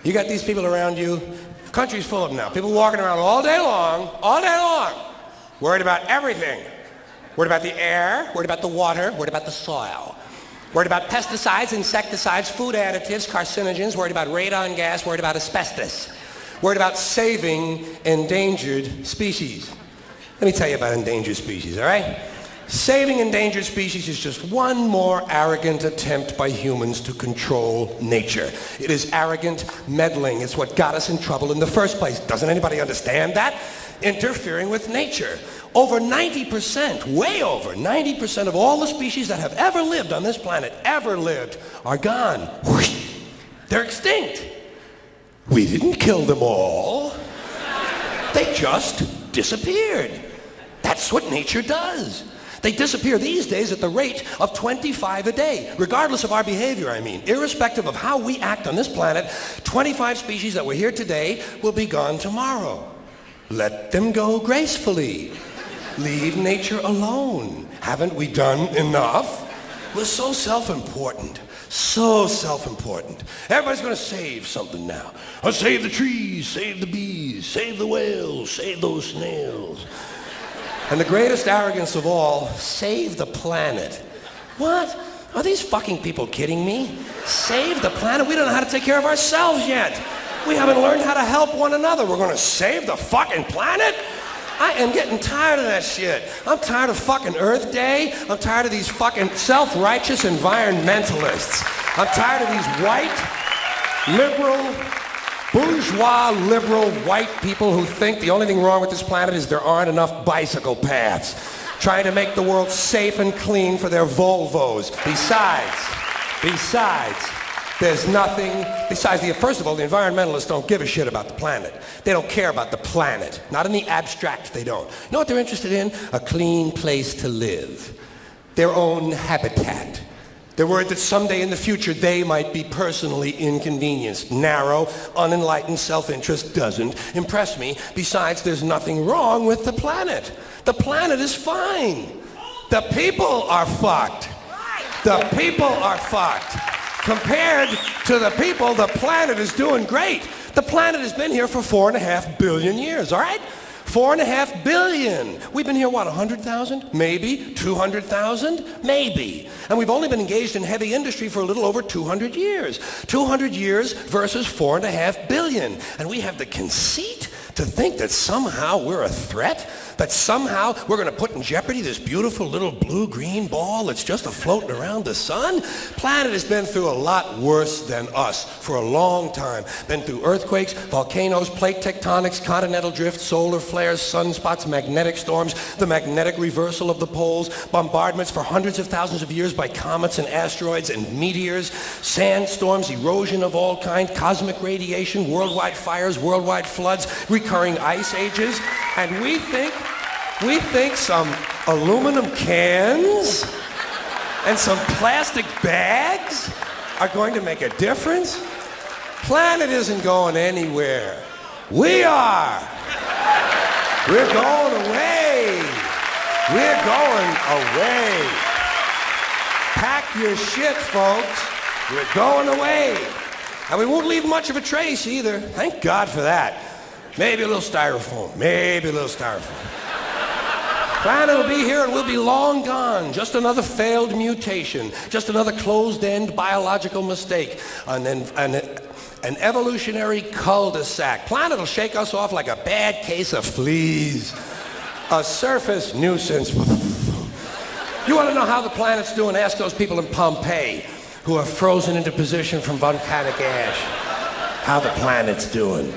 You got these people around you. The country's full of them now. People walking around all day long, worried about everything. Worried about the air, worried about the water, worried about the soil. Worried about pesticides, insecticides, food additives, carcinogens, worried about radon gas, worried about asbestos. Worried about saving endangered species. Let me tell you about endangered species, all right? Saving endangered species is just one more arrogant attempt by humans to control nature. It is arrogant meddling. It's what got us in trouble in the first place. Doesn't anybody understand that? Interfering with nature. Over 90%, way over 90% of all the species that have ever lived on this planet, are gone. Whoosh. They're extinct. We didn't kill them all. They just disappeared. That's what nature does. They disappear these days at the rate of 25 a day, regardless of our behavior, I mean. Irrespective of how we act on this planet, 25 species that were here today will be gone tomorrow. Let them go gracefully. Leave nature alone. Haven't we done enough? We're so self-important. So self-important. Everybody's going to save something now. I'll save the trees, save the bees, save the whales, save those snails. And the greatest arrogance of all, save the planet. What? Are these fucking people kidding me? Save the planet? We don't know how to take care of ourselves yet. We haven't learned how to help one another. We're going to save the fucking planet? I am getting tired of that shit. I'm tired of fucking Earth Day. I'm tired of these fucking self-righteous environmentalists. I'm tired of these white, liberal, bourgeois, liberal, white people who think the only thing wrong with this planet is there aren't enough bicycle paths, trying to make the world safe and clean for their Volvos. Besides, there's nothing, first of all, the environmentalists don't give a shit about the planet. They don't care about the planet. Not in the abstract, they don't. You know what they're interested in? A clean place to live. Their own habitat. They're worried that someday in the future they might be personally inconvenienced. Narrow, unenlightened self-interest doesn't impress me. Besides, there's nothing wrong with the planet. The planet is fine. The people are fucked. The people are fucked. Compared to the people, the planet is doing great. The planet has been here for 4.5 billion years, all right? 4.5 billion. We've been here, what, 100,000? Maybe. 200,000? Maybe. And we've only been engaged in heavy industry for a little over 200 years. 200 years versus 4.5 billion. And we have the conceit to think that somehow we're a threat? That somehow we're going to put in jeopardy this beautiful little blue-green ball that's just floating around the sun? Planet has been through a lot worse than us for a long time. Been through earthquakes, volcanoes, plate tectonics, continental drift, solar flares, sunspots, magnetic storms, the magnetic reversal of the poles, bombardments for hundreds of thousands of years by comets and asteroids and meteors, sandstorms, erosion of all kinds, cosmic radiation, worldwide fires, worldwide floods, recurring ice ages, and we think some aluminum cans and some plastic bags are going to make a difference? Planet isn't going anywhere. We are. We're going away. We're going away. Pack your shit, folks. We're going away. And we won't leave much of a trace either. Thank God for that. Maybe a little styrofoam. Planet will be here and we'll be long gone. Just another failed mutation. Just another closed-end biological mistake. An evolutionary cul-de-sac. Planet will shake us off like a bad case of fleas. A surface nuisance. You want to know how the planet's doing? Ask those people in Pompeii who are frozen into position from volcanic ash. How the planet's doing.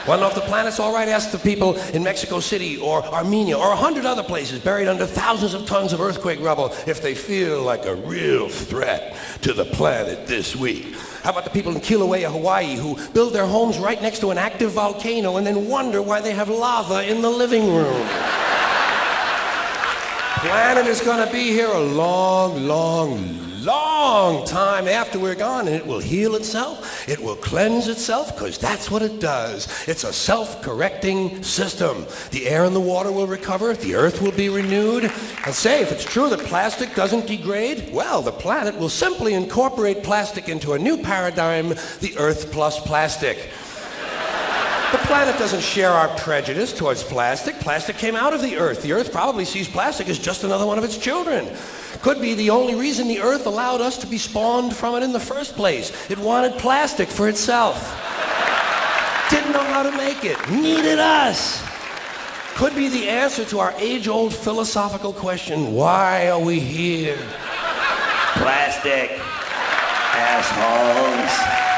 Want to know if the planet's all right? Ask the people in Mexico City or Armenia or 100 other places buried under thousands of tons of earthquake rubble if they feel like a real threat to the planet this week. How about the people in Kilauea, Hawaii, who build their homes right next to an active volcano and then wonder why they have lava in the living room? Planet is going to be here a long, long, long time after we're gone, and it will heal itself, it will cleanse itself, because that's what it does. It's a self-correcting system. The air and the water will recover, the earth will be renewed, and say, if it's true that plastic doesn't degrade, well, the planet will simply incorporate plastic into a new paradigm, the Earth plus plastic. The planet doesn't share our prejudice towards plastic. Plastic came out of the Earth. The Earth probably sees plastic as just another one of its children. Could be the only reason the Earth allowed us to be spawned from it in the first place. It wanted plastic for itself. Didn't know how to make it. Needed us. Could be the answer to our age-old philosophical question, why are we here? Plastic. Assholes.